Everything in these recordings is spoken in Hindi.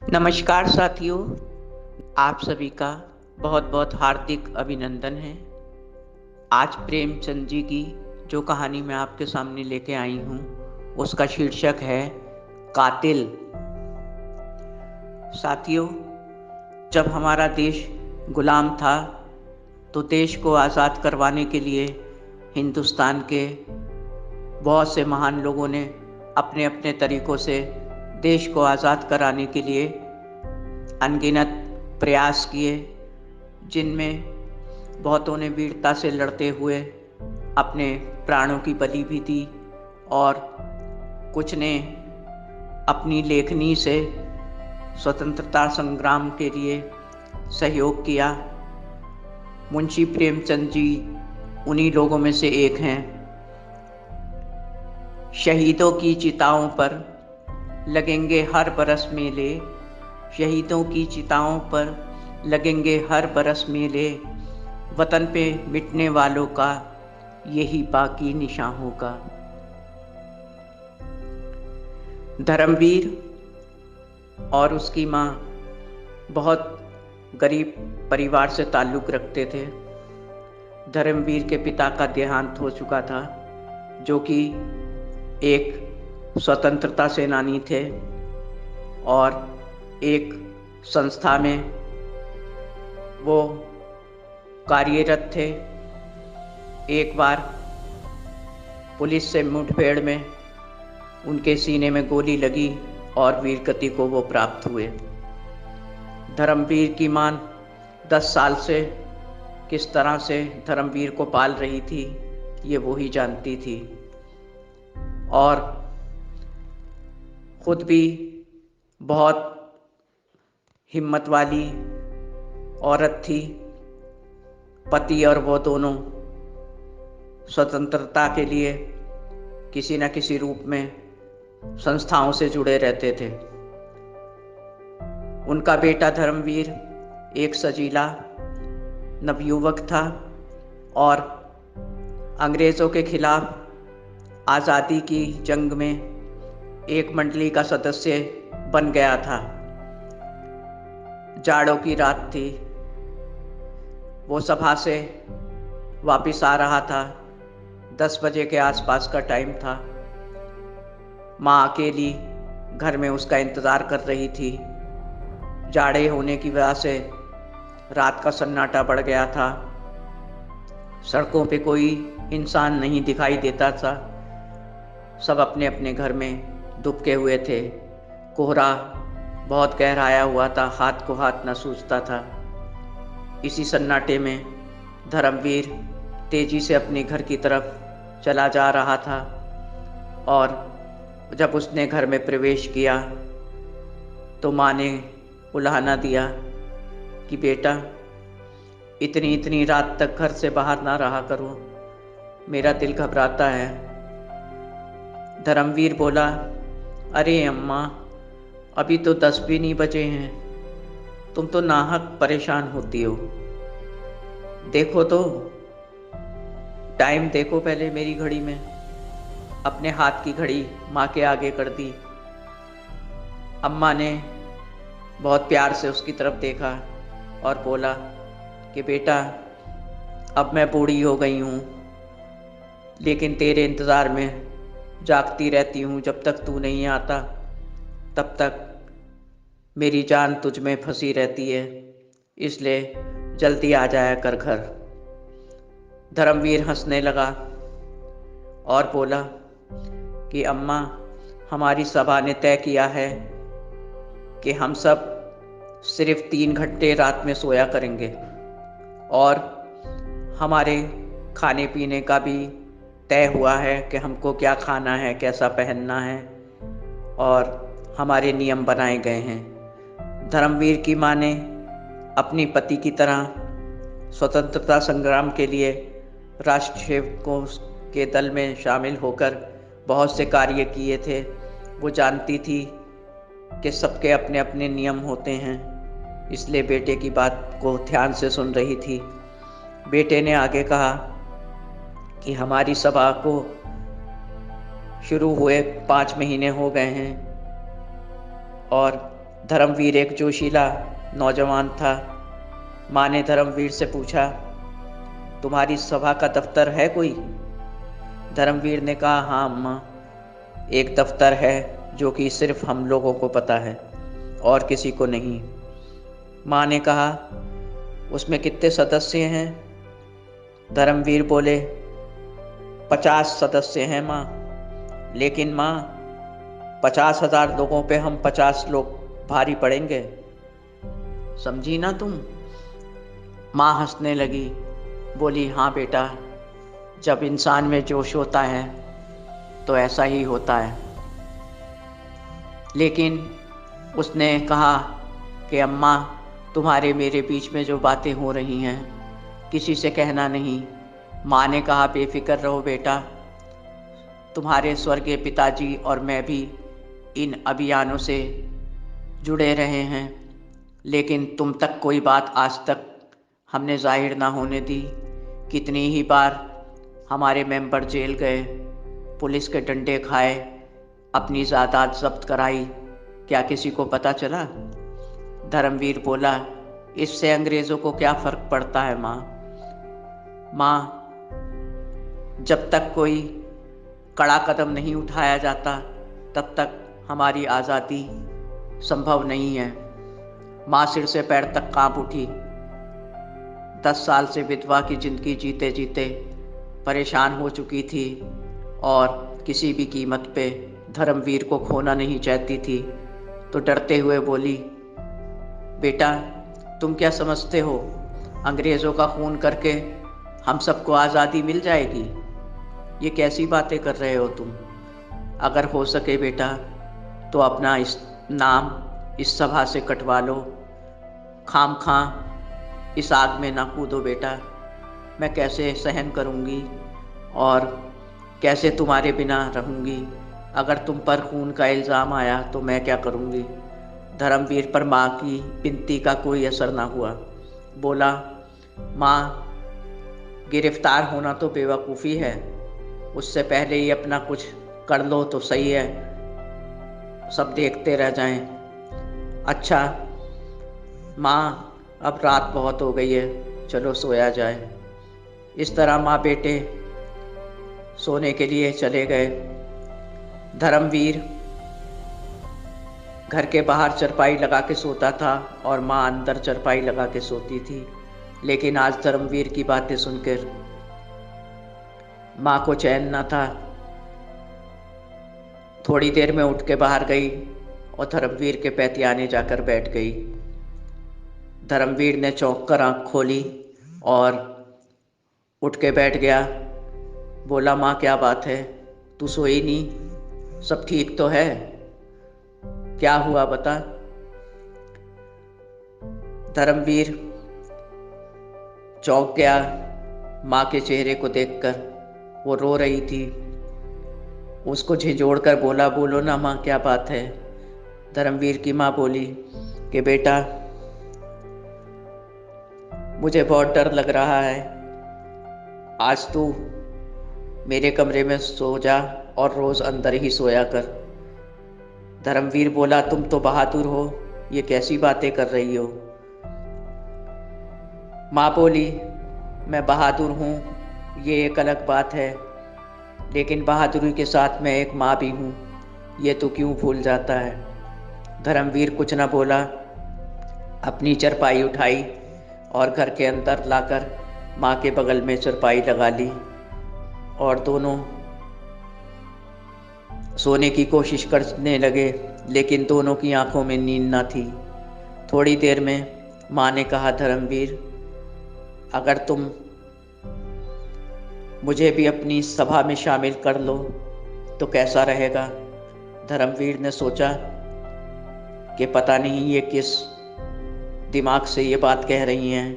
नमस्कार साथियों, आप सभी का बहुत बहुत हार्दिक अभिनंदन है। आज प्रेमचंद जी की जो कहानी मैं आपके सामने लेके आई हूँ उसका शीर्षक है कातिल। साथियों, जब हमारा देश गुलाम था तो देश को आज़ाद करवाने के लिए हिंदुस्तान के बहुत से महान लोगों ने अपने अपने तरीक़ों से देश को आज़ाद कराने के लिए अनगिनत प्रयास किए, जिनमें बहुतों ने वीरता से लड़ते हुए अपने प्राणों की बलि भी दी और कुछ ने अपनी लेखनी से स्वतंत्रता संग्राम के लिए सहयोग किया। मुंशी प्रेमचंद जी उन्हीं लोगों में से एक हैं। शहीदों की चिताओं पर लगेंगे हर बरस मेले, शहीदों की चिताओं पर लगेंगे हर बरस मेले, वतन पे मिटने वालों का यही बाकी निशां होगा। धर्मवीर और उसकी माँ बहुत गरीब परिवार से ताल्लुक़ रखते थे। धर्मवीर के पिता का देहांत हो चुका था, जो कि एक स्वतंत्रता सेनानी थे और एक संस्था में वो कार्यरत थे। एक बार पुलिस से मुठभेड़ में उनके सीने में गोली लगी और वीरगति को वो प्राप्त हुए। धर्मवीर की मां 10 साल से किस तरह से धर्मवीर को पाल रही थी ये वो ही जानती थी और खुद भी बहुत हिम्मत वाली औरत थी। पति और वो दोनों स्वतंत्रता के लिए किसी न किसी रूप में संस्थाओं से जुड़े रहते थे। उनका बेटा धर्मवीर एक सजीला नवयुवक था और अंग्रेज़ों के खिलाफ आज़ादी की जंग में एक मंडली का सदस्य बन गया था। जाड़ों की रात थी, वो सभा से वापस आ रहा था। 10 बजे के आसपास का टाइम था। माँ अकेली घर में उसका इंतज़ार कर रही थी। जाड़े होने की वजह से रात का सन्नाटा बढ़ गया था। सड़कों पे कोई इंसान नहीं दिखाई देता था। सब अपने अपने घर में दुबके हुए थे। कोहरा बहुत गहराया हुआ था, हाथ को हाथ न सूझता था। इसी सन्नाटे में धर्मवीर तेजी से अपने घर की तरफ चला जा रहा था और जब उसने घर में प्रवेश किया तो माँ ने उलाहना दिया कि बेटा, इतनी इतनी रात तक घर से बाहर ना रहा करो, मेरा दिल घबराता है। धर्मवीर बोला, अरे अम्मा, अभी तो 10 भी नहीं बजे हैं, तुम तो नाहक परेशान होती हो। देखो तो टाइम देखो पहले मेरी घड़ी में। अपने हाथ की घड़ी माँ के आगे कर दी। अम्मा ने बहुत प्यार से उसकी तरफ देखा और बोला कि बेटा, अब मैं बूढ़ी हो गई हूँ, लेकिन तेरे इंतज़ार में जागती रहती हूँ। जब तक तू नहीं आता तब तक मेरी जान तुझ में फंसी रहती है, इसलिए जल्दी आ जाया कर घर। धर्मवीर हंसने लगा और बोला कि अम्मा, हमारी सभा ने तय किया है कि हम सब सिर्फ 3 घंटे रात में सोया करेंगे और हमारे खाने पीने का भी तय हुआ है कि हमको क्या खाना है, कैसा पहनना है और हमारे नियम बनाए गए हैं। धर्मवीर की माँ ने अपनी पति की तरह स्वतंत्रता संग्राम के लिए राष्ट्र सेवकों के दल में शामिल होकर बहुत से कार्य किए थे। वो जानती थी कि सबके अपने अपने नियम होते हैं, इसलिए बेटे की बात को ध्यान से सुन रही थी। बेटे ने आगे कहा कि हमारी सभा को शुरू हुए 5 महीने हो गए हैं और धर्मवीर एक जोशीला नौजवान था। माँ ने धर्मवीर से पूछा, तुम्हारी सभा का दफ्तर है कोई? धर्मवीर ने कहा, हाँ अम्मा, एक दफ्तर है जो कि सिर्फ हम लोगों को पता है और किसी को नहीं। माँ ने कहा, उसमें कितने सदस्य हैं? धर्मवीर बोले, 50 सदस्य हैं माँ। लेकिन माँ, 50,000 लोगों पे हम 50 लोग भारी पड़ेंगे, समझी ना तुम? माँ हंसने लगी, बोली, हाँ बेटा, जब इंसान में जोश होता है तो ऐसा ही होता है। लेकिन उसने कहा कि अम्मा, तुम्हारे मेरे बीच में जो बातें हो रही हैं किसी से कहना नहीं। माँ ने कहा, बेफिक्र रहो बेटा, तुम्हारे स्वर्गीय पिताजी और मैं भी इन अभियानों से जुड़े रहे हैं, लेकिन तुम तक कोई बात आज तक हमने जाहिर ना होने दी। कितनी ही बार हमारे मेंबर जेल गए, पुलिस के डंडे खाए, अपनी जायदाद जब्त कराई, क्या किसी को पता चला? धर्मवीर बोला, इससे अंग्रेज़ों को क्या फ़र्क पड़ता है माँ? माँ, जब तक कोई कड़ा कदम नहीं उठाया जाता तब तक हमारी आज़ादी संभव नहीं है। माँ सिर से पैर तक कांप उठी। 10 साल से विधवा की जिंदगी जीते जीते परेशान हो चुकी थी और किसी भी कीमत पे धर्मवीर को खोना नहीं चाहती थी, तो डरते हुए बोली, बेटा, तुम क्या समझते हो, अंग्रेज़ों का खून करके हम सबको आज़ादी मिल जाएगी? ये कैसी बातें कर रहे हो तुम? अगर हो सके बेटा तो अपना इस नाम इस सभा से कटवा लो। खामखा इस आग में ना कूदो बेटा। मैं कैसे सहन करूँगी और कैसे तुम्हारे बिना रहूँगी? अगर तुम पर खून का इल्ज़ाम आया तो मैं क्या करूँगी? धर्मवीर पर माँ की विनती का कोई असर ना हुआ। बोला, माँ, गिरफ्तार होना तो बेवकूफ़ी है, उससे पहले ही अपना कुछ कर लो तो सही है, सब देखते रह जाएं। अच्छा माँ, अब रात बहुत हो गई है, चलो सोया जाए। इस तरह माँ बेटे सोने के लिए चले गए। धर्मवीर घर के बाहर चरपाई लगा के सोता था और माँ अंदर चरपाई लगा के सोती थी। लेकिन आज धर्मवीर की बातें सुनकर माँ को चैन न था। थोड़ी देर में उठ के बाहर गई और धर्मवीर के पैतियाने जाकर बैठ गई। धर्मवीर ने चौंक कर आँख खोली और उठ के बैठ गया। बोला, माँ क्या बात है, तू सोई नहीं? सब ठीक तो है? क्या हुआ बता। धर्मवीर चौंक गया माँ के चेहरे को देखकर। वो रो रही थी। उसको झिझोड़ कर बोला, बोलो ना माँ, क्या बात है? धर्मवीर की माँ बोली कि बेटा, मुझे बहुत डर लग रहा है, आज तू मेरे कमरे में सो जा और रोज़ अंदर ही सोया कर। धर्मवीर बोला, तुम तो बहादुर हो, ये कैसी बातें कर रही हो? माँ बोली, मैं बहादुर हूँ ये एक अलग बात है, लेकिन बहादुरी के साथ मैं एक माँ भी हूँ, ये तो क्यों भूल जाता है? धर्मवीर कुछ न बोला, अपनी चरपाई उठाई और घर के अंदर लाकर माँ के बगल में चरपाई लगा ली और दोनों सोने की कोशिश करने लगे, लेकिन दोनों की आंखों में नींद न थी। थोड़ी देर में माँ ने कहा, धर्मवीर, अगर तुम मुझे भी अपनी सभा में शामिल कर लो तो कैसा रहेगा? धर्मवीर ने सोचा कि पता नहीं ये किस दिमाग से ये बात कह रही हैं,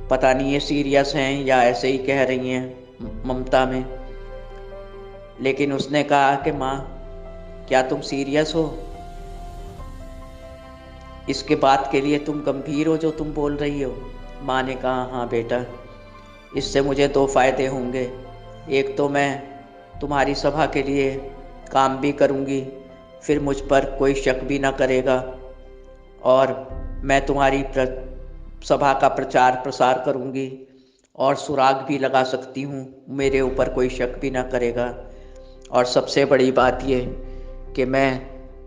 पता नहीं ये सीरियस हैं या ऐसे ही कह रही हैं ममता में। लेकिन उसने कहा कि माँ, क्या तुम सीरियस हो? इसके बात के लिए तुम गंभीर हो जो तुम बोल रही हो? माँ ने कहा, हाँ बेटा, इससे मुझे 2 फायदे होंगे। एक तो मैं तुम्हारी सभा के लिए काम भी करूँगी, फिर मुझ पर कोई शक भी ना करेगा और मैं तुम्हारी सभा का प्रचार प्रसार करूंगी और सुराग भी लगा सकती हूँ, मेरे ऊपर कोई शक भी ना करेगा। और सबसे बड़ी बात ये कि मैं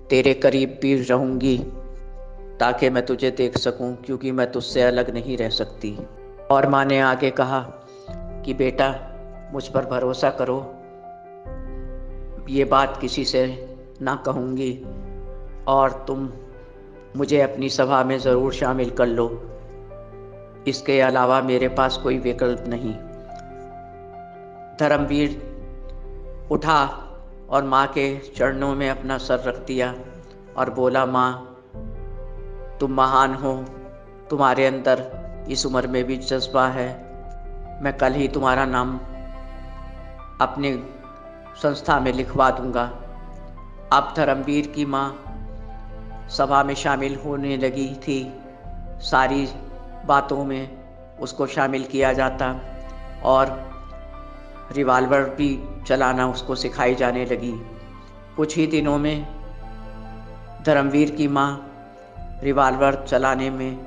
तेरे करीब भी रहूंगी ताकि मैं तुझे देख सकूं, क्योंकि मैं तुझसे अलग नहीं रह सकती। और माँ ने आगे कहा कि बेटा मुझ पर भरोसा करो, ये बात किसी से ना कहूँगी और तुम मुझे अपनी सभा में ज़रूर शामिल कर लो, इसके अलावा मेरे पास कोई विकल्प नहीं। धर्मवीर उठा और माँ के चरणों में अपना सर रख दिया और बोला, माँ तुम महान हो, तुम्हारे अंदर इस उम्र में भी जज्बा है। मैं कल ही तुम्हारा नाम अपनी संस्था में लिखवा दूंगा। अब धर्मवीर की माँ सभा में शामिल होने लगी थी, सारी बातों में उसको शामिल किया जाता और रिवाल्वर भी चलाना उसको सिखाई जाने लगी। कुछ ही दिनों में धर्मवीर की माँ रिवाल्वर चलाने में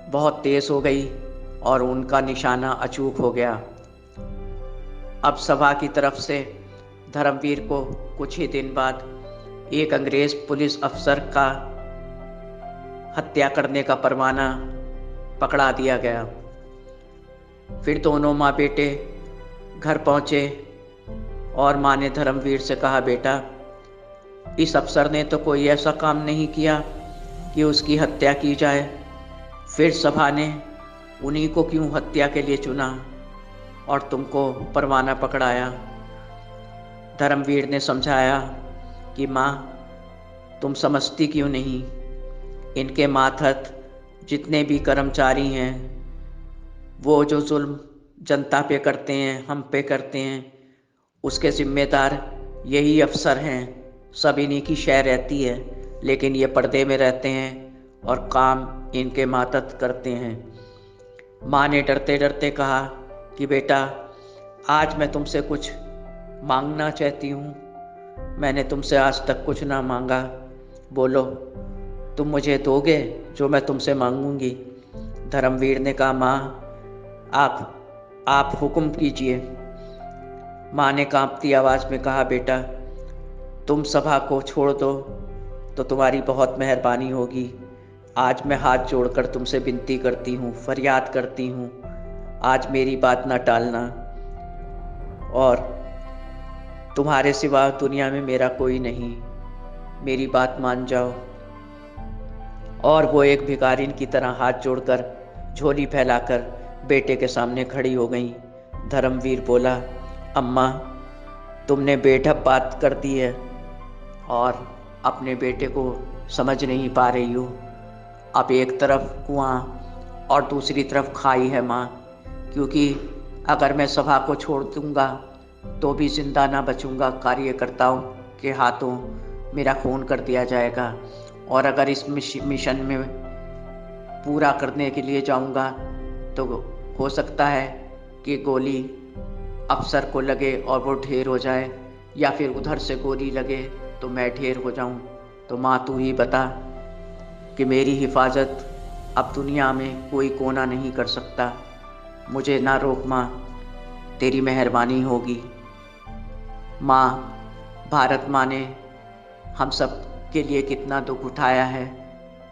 बहुत तेज़ हो गई और उनका निशाना अचूक हो गया। अब सभा की तरफ से धर्मवीर को कुछ ही दिन बाद एक अंग्रेज पुलिस अफसर का हत्या करने का परवाना पकड़ा दिया गया। फिर दोनों माँ बेटे घर पहुँचे और माँ ने धर्मवीर से कहा, बेटा इस अफसर ने तो कोई ऐसा काम नहीं किया कि उसकी हत्या की जाए, फिर सभा ने उन्हीं को क्यों हत्या के लिए चुना और तुमको परवाना पकड़ाया। धर्मवीर ने समझाया कि माँ तुम समझती क्यों नहीं, इनके मातहत जितने भी कर्मचारी हैं वो जो जुल्म जनता पे करते हैं, हम पे करते हैं, उसके जिम्मेदार यही अफसर हैं। सब इन्हीं की शय रहती है, लेकिन ये पर्दे में रहते हैं और काम इनके मातहत करते हैं। माँ ने डरते डरते कहा कि बेटा आज मैं तुमसे कुछ मांगना चाहती हूँ, मैंने तुमसे आज तक कुछ ना मांगा, बोलो तुम मुझे दोगे जो मैं तुमसे मांगूंगी। धर्मवीर ने कहा, माँ आप हुक्म कीजिए। माँ ने कांपती आवाज़ में कहा, बेटा तुम सभा को छोड़ दो तो तुम्हारी बहुत मेहरबानी होगी। आज मैं हाथ जोड़कर तुमसे विनती करती हूँ, फरियाद करती हूँ, आज मेरी बात ना टालना और तुम्हारे सिवा दुनिया में मेरा कोई नहीं, मेरी बात मान जाओ। और वो एक भिखारिन की तरह हाथ जोड़कर झोली फैलाकर बेटे के सामने खड़ी हो गई। धर्मवीर बोला, अम्मा तुमने बेढब बात कर दी है और अपने बेटे को समझ नहीं पा रही हो। अब एक तरफ कुआं और दूसरी तरफ खाई है माँ, क्योंकि अगर मैं सभा को छोड़ दूंगा तो भी जिंदा ना बचूंगा, कार्यकर्ताओं के हाथों मेरा खून कर दिया जाएगा और अगर इस मिशन में पूरा करने के लिए जाऊंगा तो हो सकता है कि गोली अफसर को लगे और वो ढेर हो जाए, या फिर उधर से गोली लगे तो मैं ढेर हो जाऊं। तो माँ तू ही बता कि मेरी हिफाजत अब दुनिया में कोई कोना नहीं कर सकता, मुझे ना रोक माँ, तेरी मेहरबानी होगी। माँ, भारत माँ ने हम सब के लिए कितना दुख उठाया है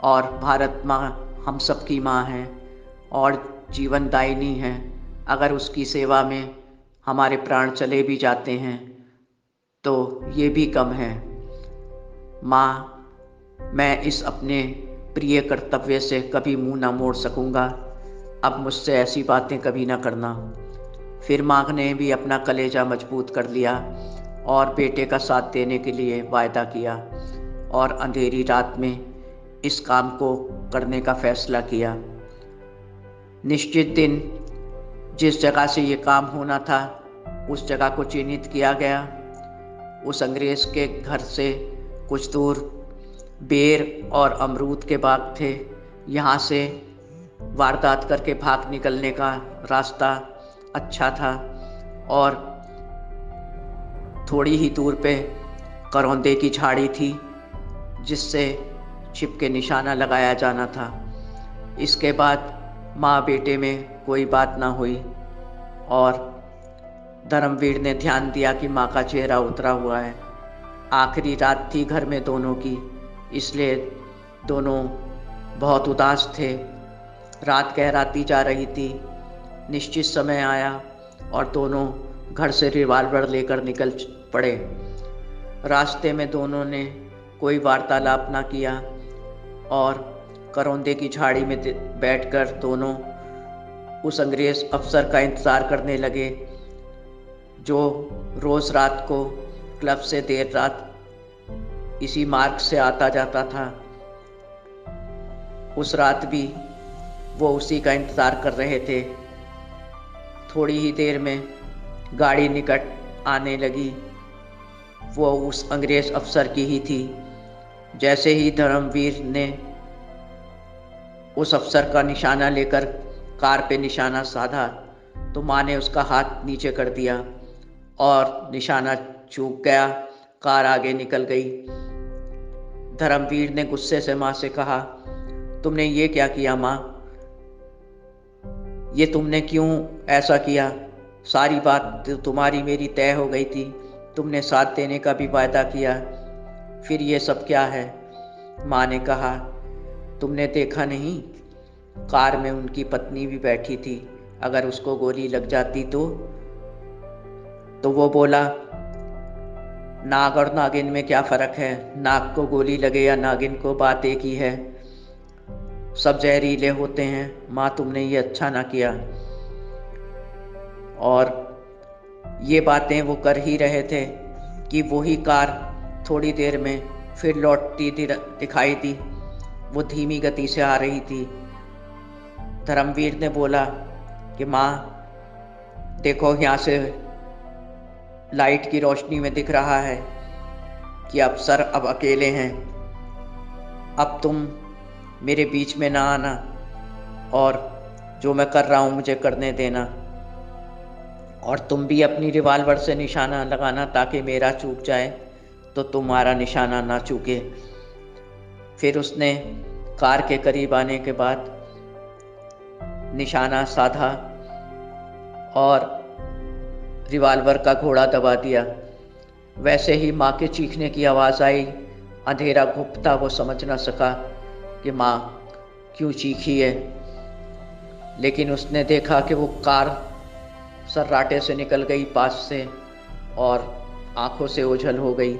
और भारत माँ हम सब की माँ है और जीवनदायिनी है। अगर उसकी सेवा में हमारे प्राण चले भी जाते हैं तो ये भी कम है। माँ, मैं इस अपने प्रिय कर्तव्य से कभी मुंह ना मोड़ सकूँगा, अब मुझसे ऐसी बातें कभी ना करना। फिर माँ ने भी अपना कलेजा मजबूत कर लिया और बेटे का साथ देने के लिए वायदा किया और अंधेरी रात में इस काम को करने का फैसला किया। निश्चित दिन जिस जगह से ये काम होना था उस जगह को चिन्हित किया गया। उस अंग्रेज के घर से कुछ दूर बेर और अमरूद के बाग थे। यहाँ से वारदात करके भाग निकलने का रास्ता अच्छा था और थोड़ी ही दूर पे करौंदे की झाड़ी थी जिससे छिप के निशाना लगाया जाना था। इसके बाद माँ बेटे में कोई बात ना हुई और धर्मवीर ने ध्यान दिया कि माँ का चेहरा उतरा हुआ है। आखिरी रात थी घर में दोनों की, इसलिए दोनों बहुत उदास थे। रात गहराती जा रही थी। निश्चित समय आया और दोनों घर से रिवॉल्वर लेकर निकल पड़े। रास्ते में दोनों ने कोई वार्तालाप ना किया और करौंदे की झाड़ी में बैठकर दोनों उस अंग्रेज अफसर का इंतज़ार करने लगे जो रोज़ रात को क्लब से देर रात इसी मार्ग से आता जाता था। उस रात भी वो उसी का इंतज़ार कर रहे थे। थोड़ी ही देर में गाड़ी निकट आने लगी। वो उस अंग्रेज अफसर की ही थी। जैसे ही धर्मवीर ने उस अफसर का निशाना लेकर कार पे निशाना साधा तो माँ ने उसका हाथ नीचे कर दिया और निशाना चूक गया। कार आगे निकल गई। धर्मवीर ने गुस्से से माँ से कहा, तुमने ये क्या किया माँ? ये तुमने क्यों ऐसा किया? सारी बात तो तुम्हारी मेरी तय हो गई थी। तुमने साथ देने का भी वायदा किया, फिर ये सब क्या है? माँ ने कहा, तुमने देखा नहीं, कार में उनकी पत्नी भी बैठी थी। अगर उसको गोली लग जाती तो वो बोला, नाग और नागिन में क्या फ़र्क है? नाग को गोली लगे या नागिन को, बात एक ही है। सब जहरीले होते हैं। माँ, तुमने ये अच्छा ना किया। और ये बातें वो कर ही रहे थे कि वही कार थोड़ी देर में फिर लौटती दिखाई दी। वो धीमी गति से आ रही थी। धर्मवीर ने बोला कि माँ देखो, यहाँ से लाइट की रोशनी में दिख रहा है कि अफसर अब अकेले हैं। अब तुम मेरे बीच में ना आना और जो मैं कर रहा हूँ मुझे करने देना। और तुम भी अपनी रिवॉल्वर से निशाना लगाना ताकि मेरा चूक जाए तो तुम्हारा निशाना ना चूके। फिर उसने कार के करीब आने के बाद निशाना साधा और रिवॉल्वर का घोड़ा दबा दिया। वैसे ही माँ के चीखने की आवाज़ आई। अंधेरा घुपता वो समझ ना सका कि माँ क्यों चीखी है, लेकिन उसने देखा कि वो कार सर्राटे से निकल गई पास से और आंखों से ओझल हो गई।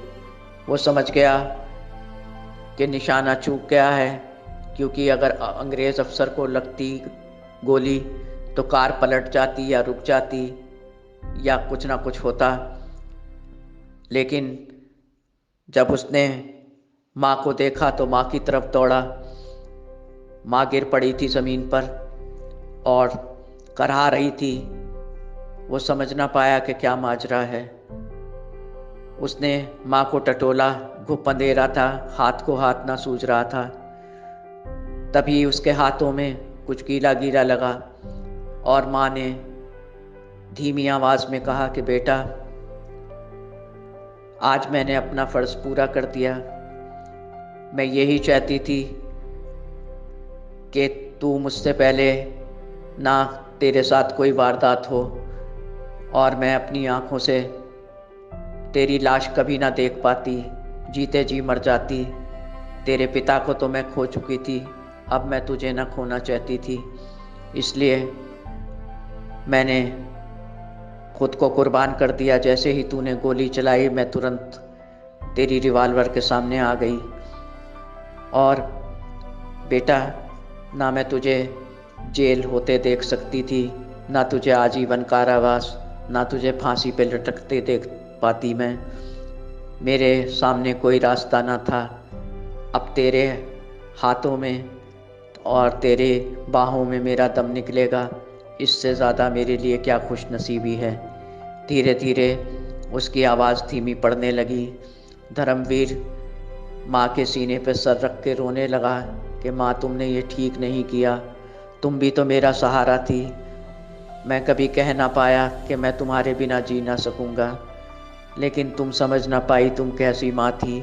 वो समझ गया कि निशाना चूक गया है, क्योंकि अगर अंग्रेज़ अफसर को लगती गोली तो कार पलट जाती या रुक जाती या कुछ ना कुछ होता। लेकिन जब उसने माँ को देखा तो माँ की तरफ दौड़ा। माँ गिर पड़ी थी ज़मीन पर और करहा रही थी। वो समझ ना पाया कि क्या माजरा है। उसने माँ को टटोला। घुप अंधेरा था, हाथ को हाथ ना सूझ रहा था। तभी उसके हाथों में कुछ गीला गीला लगा और माँ ने धीमी आवाज़ में कहा कि बेटा, आज मैंने अपना फ़र्ज़ पूरा कर दिया। मैं यही चाहती थी कि तू मुझसे पहले ना तेरे साथ कोई वारदात हो और मैं अपनी आँखों से तेरी लाश कभी ना देख पाती, जीते जी मर जाती। तेरे पिता को तो मैं खो चुकी थी, अब मैं तुझे ना खोना चाहती थी। इसलिए मैंने खुद को कुर्बान कर दिया। जैसे ही तूने गोली चलाई मैं तुरंत तेरी रिवॉल्वर के सामने आ गई। और बेटा, ना मैं तुझे जेल होते देख सकती थी, ना तुझे आजीवन कारावास, ना तुझे फांसी पे लटकते देख पाती मैं। मेरे सामने कोई रास्ता ना था। अब तेरे हाथों में और तेरे बाहों में मेरा दम निकलेगा, इससे ज़्यादा मेरे लिए क्या खुशनसीबी है। धीरे धीरे उसकी आवाज़ धीमी पड़ने लगी। धर्मवीर माँ के सीने पर सर रख के रोने लगा कि माँ, तुमने ये ठीक नहीं किया। तुम भी तो मेरा सहारा थी। मैं कभी कह ना पाया कि मैं तुम्हारे बिना जी ना सकूँगा। लेकिन तुम समझ ना पाई तुम कैसी माँ थी।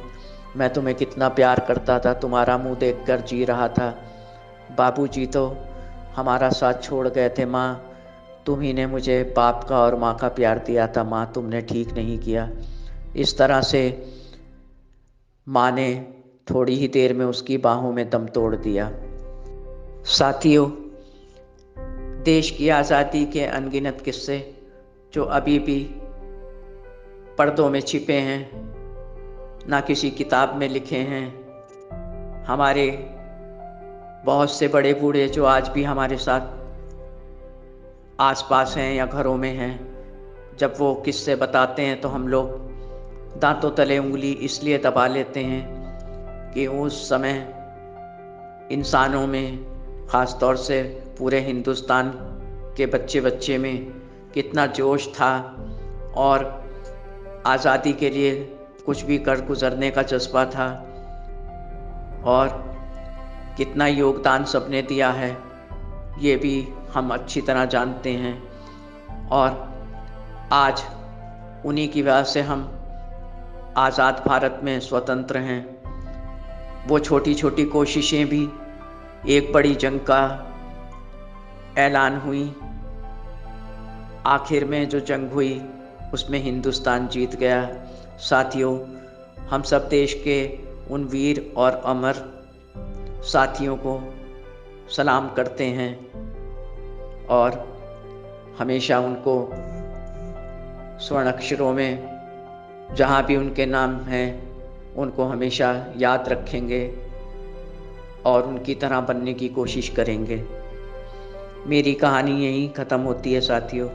मैं तुम्हें कितना प्यार करता था, तुम्हारा मुंह देखकर जी रहा था। बाबूजी तो हमारा साथ छोड़ गए थे माँ, तुम ही ने मुझे बाप का और माँ का प्यार दिया था माँ, तुमने ठीक नहीं किया। इस तरह से माँ ने थोड़ी ही देर में उसकी बाहों में दम तोड़ दिया। साथियों, देश की आज़ादी के अनगिनत किस्से जो अभी भी पर्दों में छिपे हैं, ना किसी किताब में लिखे हैं। हमारे बहुत से बड़े बूढ़े जो आज भी हमारे साथ आसपास हैं या घरों में हैं, जब वो किस्से बताते हैं तो हम लोग दांतों तले उंगली इसलिए दबा लेते हैं कि उस समय इंसानों में, ख़ास तौर से पूरे हिंदुस्तान के बच्चे बच्चे में कितना जोश था और आज़ादी के लिए कुछ भी कर गुजरने का जज्बा था और कितना योगदान सबने दिया है ये भी हम अच्छी तरह जानते हैं। और आज उन्हीं की वजह से हम आज़ाद भारत में स्वतंत्र हैं। वो छोटी छोटी कोशिशें भी एक बड़ी जंग का ऐलान हुई। आखिर में जो जंग हुई उसमें हिंदुस्तान जीत गया। साथियों, हम सब देश के उन वीर और अमर साथियों को सलाम करते हैं और हमेशा उनको स्वर्ण अक्षरों में जहाँ भी उनके नाम हैं उनको हमेशा याद रखेंगे और उनकी तरह बनने की कोशिश करेंगे। मेरी कहानी यहीं ख़त्म होती है साथियों।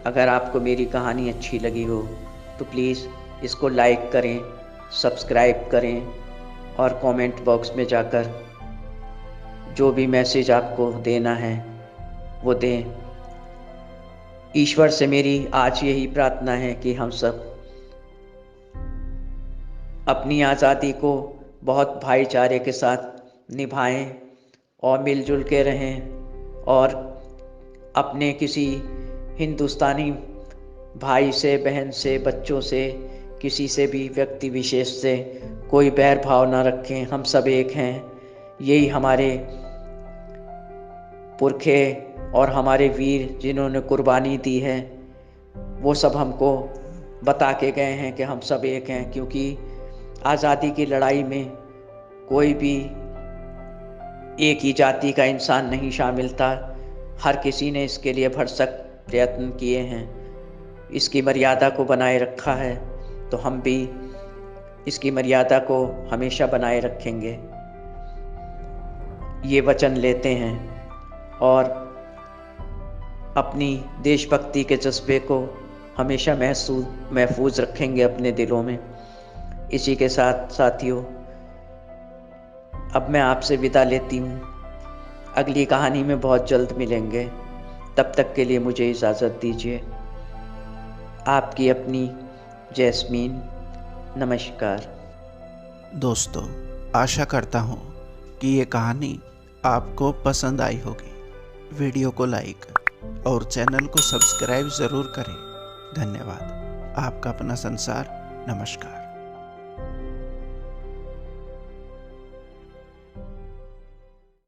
अगर आपको मेरी कहानी अच्छी लगी हो तो प्लीज़ इसको लाइक करें, सब्सक्राइब करें और कमेंट बॉक्स में जाकर जो भी मैसेज आपको देना है वो दें। ईश्वर से मेरी आज यही प्रार्थना है कि हम सब अपनी आज़ादी को बहुत भाईचारे के साथ निभाएं और मिलजुल के रहें और अपने किसी हिंदुस्तानी भाई से, बहन से, बच्चों से, किसी से भी, व्यक्ति विशेष से कोई बैर भाव ना रखें। हम सब एक हैं। यही हमारे पुरखे और हमारे वीर जिन्होंने कुर्बानी दी है वो सब हमको बता के गए हैं कि हम सब एक हैं। क्योंकि आज़ादी की लड़ाई में कोई भी एक ही जाति का इंसान नहीं शामिल था। हर किसी ने इसके लिए भरसक प्रयत्न किए हैं, इसकी मर्यादा को बनाए रखा है, तो हम भी इसकी मर्यादा को हमेशा बनाए रखेंगे, ये वचन लेते हैं और अपनी देशभक्ति के जज्बे को हमेशा महफूज रखेंगे अपने दिलों में। इसी के साथ साथियों, अब मैं आपसे विदा लेती हूँ। अगली कहानी में बहुत जल्द मिलेंगे। तब तक के लिए मुझे इजाज़त दीजिए। आपकी अपनी जैस्मीन। नमस्कार दोस्तों, आशा करता हूँ कि ये कहानी आपको पसंद आई होगी। वीडियो को लाइक और चैनल को सब्सक्राइब ज़रूर करें। धन्यवाद। आपका अपना संसार। नमस्कार।